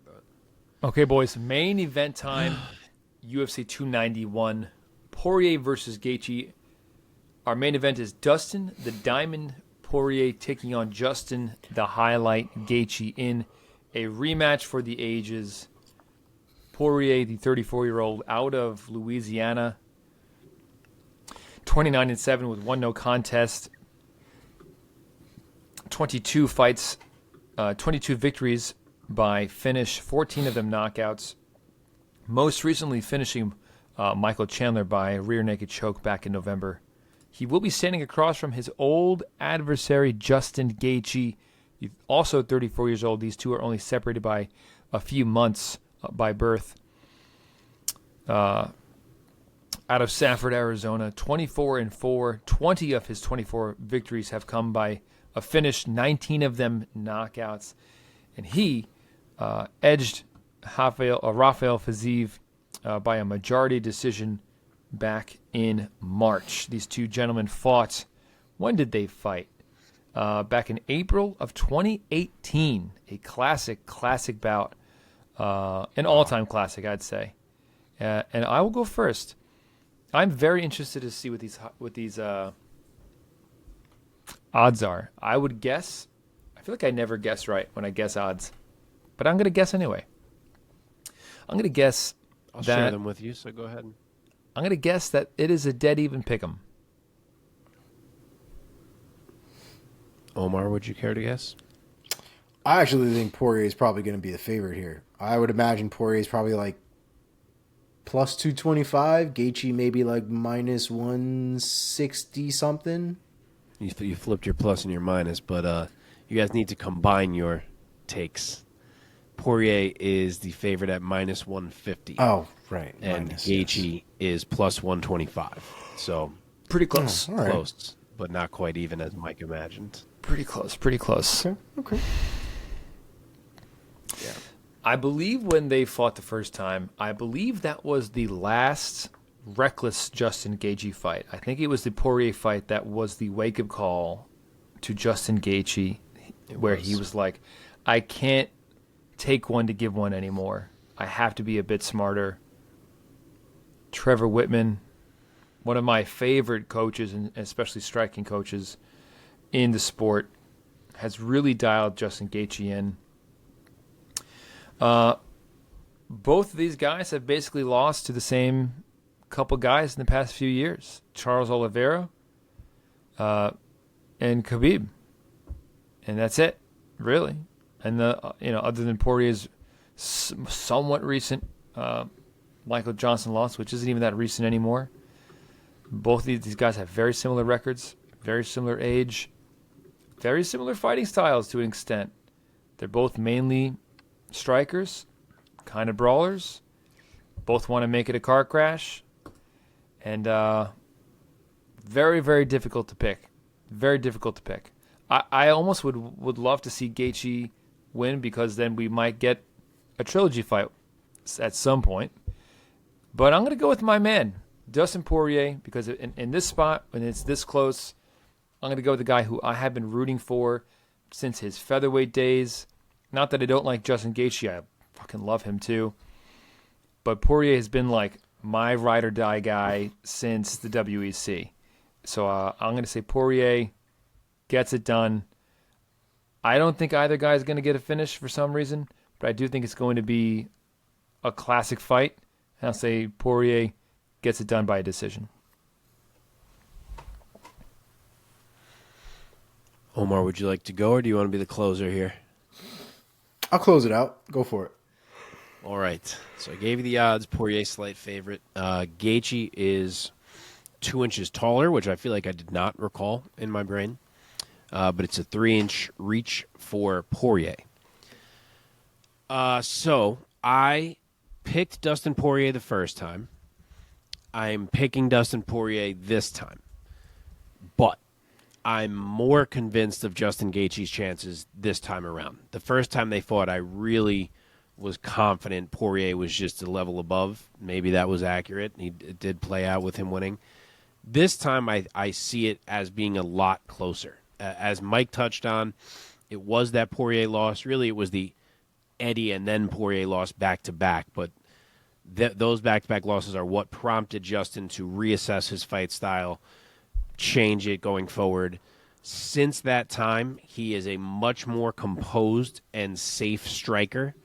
that. Okay, boys. Main event time. UFC 291. Poirier versus Gaethje. Our main event is Dustin the Diamond Poirier taking on Justin the Highlight Gaethje in a rematch for the ages. Poirier, the 34-year-old out of Louisiana, 29-7 with one no contest, 22 fights, 22 victories by finish, 14 of them knockouts. Most recently finishing Michael Chandler by rear naked choke back in November. He will be standing across from his old adversary, Justin Gaethje. He's also 34 years old. These two are only separated by a few months by birth. Out of Safford, Arizona, 24-4. 20 of his 24 victories have come by a finish, 19 of them knockouts. And he edged Rafael Fiziev by a majority decision back in March. These two gentlemen fought. When did they fight? Back in April of 2018. A classic bout. An all-time classic, I'd say. And I will go first. I'm very interested to see what these odds are. I would guess. I feel like I never guess right when I guess odds, but I'm going to guess anyway. I'm going to guess I'll share them with you, so go ahead. I'm going to guess that it is a dead even pick'em. Omar, would you care to guess? I actually think Poirier is probably going to be the favorite here. I would imagine Poirier is probably like plus 225. Gaethje maybe like minus 160 something. You flipped your plus and your minus, but you guys need to combine your takes. Poirier is the favorite at minus 150. Oh, right. And minus, Gaethje is plus 125. So Pretty close. all right. close, but not quite even as Mike imagined. Pretty close. Okay. Yeah. I believe when they fought the first time, I believe that was the last reckless Justin Gaethje fight. I think it was the Poirier fight that was the wake-up call to Justin Gaethje, where he was like, I can't take one to give one anymore. I have to be a bit smarter. Trevor Whitman, one of my favorite coaches, and especially striking coaches in the sport, has really dialed Justin Gaethje in. Both of these guys have basically lost to the same couple guys in the past few years. Charles Oliveira and Khabib. And that's it, really. And other than Poirier's somewhat recent Michael Johnson loss, which isn't even that recent anymore. Both of these guys have very similar records, very similar age, very similar fighting styles to an extent. They're both mainly strikers, kind of brawlers. Both want to make it a car crash. And very, very difficult to pick. Very difficult to pick. I almost would love to see Gaethje win, because then we might get a trilogy fight at some point. But I'm going to go with my man, Dustin Poirier, because in this spot, when it's this close, I'm going to go with the guy who I have been rooting for since his featherweight days. Not that I don't like Justin Gaethje. I fucking love him too. But Poirier has been like my ride or die guy since the WEC. So I'm going to say Poirier gets it done. I don't think either guy is going to get a finish for some reason, but I do think it's going to be a classic fight. And I'll say Poirier gets it done by a decision. Omar, would you like to go, or do you want to be the closer here? I'll close it out. Go for it. All right. So I gave you the odds. Poirier slight favorite. Gaethje is 2 inches taller, which I feel like I did not recall in my brain. But it's a 3-inch reach for Poirier. So I picked Dustin Poirier the first time. I'm picking Dustin Poirier this time. But I'm more convinced of Justin Gaethje's chances this time around. The first time they fought, I really was confident Poirier was just a level above. Maybe that was accurate. It did play out with him winning. This time, I see it as being a lot closer. As Mike touched on, it was that Poirier loss. Really, it was the Eddie and then Poirier lost back-to-back, but those back-to-back losses are what prompted Justin to reassess his fight style, change it going forward. Since that time, he is a much more composed and safe striker.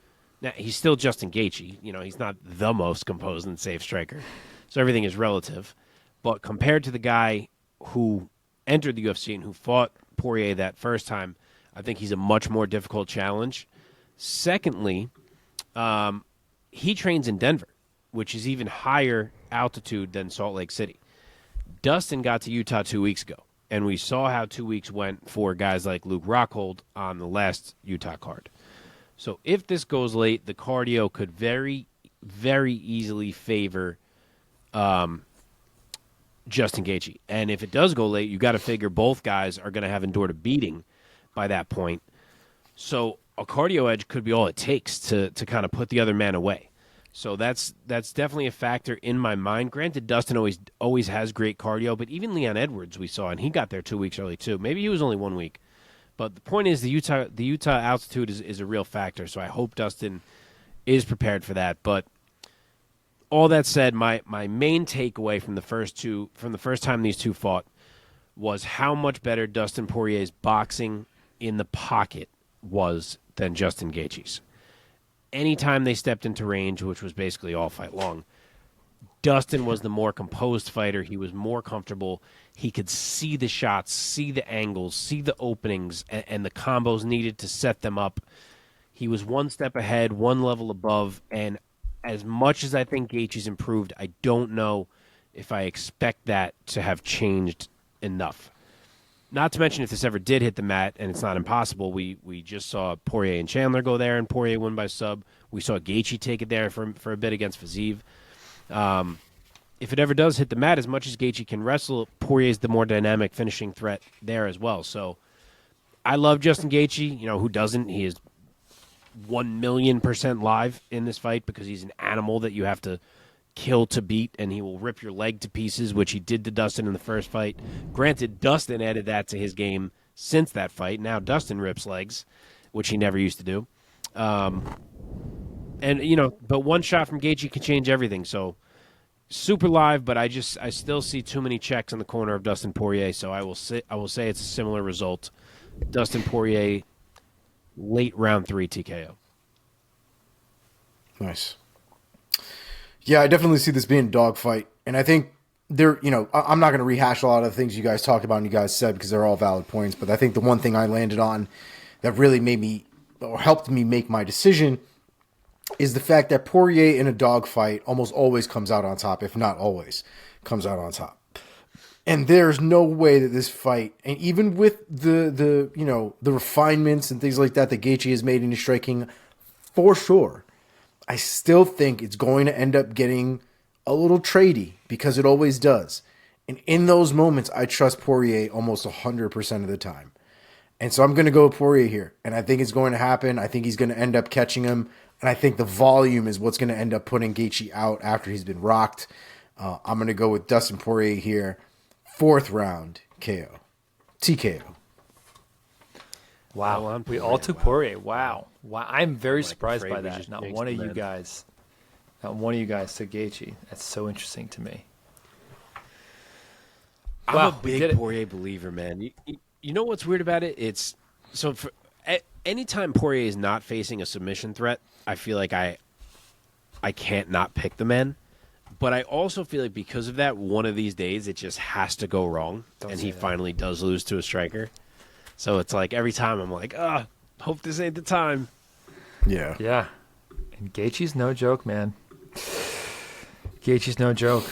Now, he's still Justin Gaethje. He's not the most composed and safe striker, so everything is relative. But compared to the guy who entered the UFC and who fought Poirier that first time, I think he's a much more difficult challenge. Secondly, he trains in Denver, which is even higher altitude than Salt Lake City. Dustin got to Utah 2 weeks ago, and we saw how 2 weeks went for guys like Luke Rockhold on the last Utah card. So if this goes late, the cardio could very, very easily favor Justin Gaethje. And if it does go late, you got to figure both guys are going to have endured a beating by that point. So a cardio edge could be all it takes to kind of put the other man away. So that's definitely a factor in my mind. Granted, Dustin always has great cardio, but even Leon Edwards we saw, and he got there 2 weeks early too. Maybe he was only 1 week. But the point is the Utah altitude is a real factor, so I hope Dustin is prepared for that. But all that said, my main takeaway from the first time these two fought was how much better Dustin Poirier's boxing in the pocket was than Justin Gaethje's. Anytime they stepped into range, which was basically all fight long, Dustin was the more composed fighter. He was more comfortable. He could see the shots, see the angles, see the openings, and the combos needed to set them up. He was one step ahead, one level above, and as much as I think Gaethje's improved, I don't know if I expect that to have changed enough. Not to mention if this ever did hit the mat, and it's not impossible, we just saw Poirier and Chandler go there, and Poirier win by sub. We saw Gaethje take it there for a bit against Fiziev. If it ever does hit the mat, as much as Gaethje can wrestle, Poirier's the more dynamic finishing threat there as well. So I love Justin Gaethje. Who doesn't? He is 1,000,000% live in this fight because he's an animal that you have to kill to beat, and he will rip your leg to pieces, which he did to Dustin in the first fight. Granted, Dustin added that to his game since that fight. Now Dustin rips legs, which he never used to do. But one shot from Gaethje can change everything. So super live, but I still see too many checks in the corner of Dustin Poirier. So I will say it's a similar result. Dustin Poirier, late round 3 TKO. Nice. Yeah, I definitely see this being a dogfight. And I think I'm not going to rehash a lot of the things you guys talked about and you guys said because they're all valid points. But I think the one thing I landed on that really made me or helped me make my decision is the fact that Poirier in a dogfight almost always comes out on top, if not always comes out on top. And there's no way that this fight, and even with the refinements and things like that Gaethje has made in his striking, for sure, I still think it's going to end up getting a little tradey because it always does. And in those moments, I trust Poirier almost 100% of the time. And so I'm going to go with Poirier here. And I think it's going to happen. I think he's going to end up catching him. And I think the volume is what's going to end up putting Gaethje out after he's been rocked. I'm going to go with Dustin Poirier here. 4th round KO. TKO. Wow. We all took Poirier. Wow. I'm very surprised by that. Not one of you guys took Gaethje. That's so interesting to me. I'm a big Poirier believer, man. You know what's weird about it? It's so anytime Poirier is not facing a submission threat, I feel like I can't not pick the man. But I also feel like because of that, one of these days it just has to go wrong, and he finally does lose to a striker. So it's like every time I'm like, hope this ain't the time. Yeah. Yeah. And Gaethje's no joke, man. Gaethje's no joke.